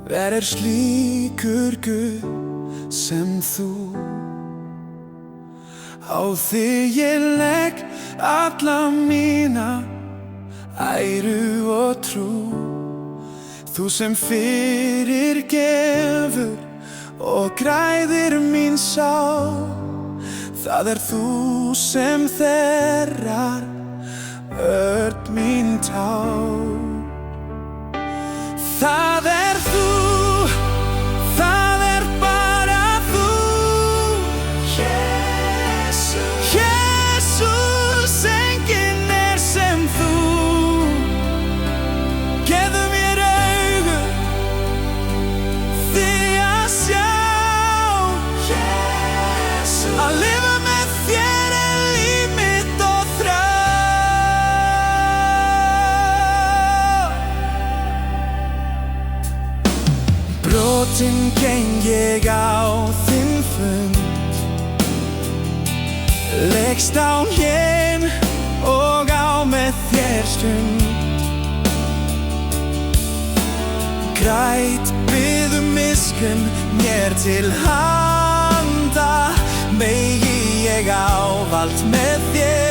Hver slíkur Guð sem þú? Á þig ég legg alla mína æru og trú. Þú sem fyrirgefur og græðir mín sál. Það þú sem þerrar öll mín tár. Það þú, það bara þú. Jesus, Jesus, enginn sem þú. Gefðu mér augu þig að sjá. Jesus, að lifa með þér líf mitt og þrá. Brotinn geng ég á þinn fund, leggst á hnén og á með þér stund. Græt, bið miskunn mér til handa, megi ég ávallt með þér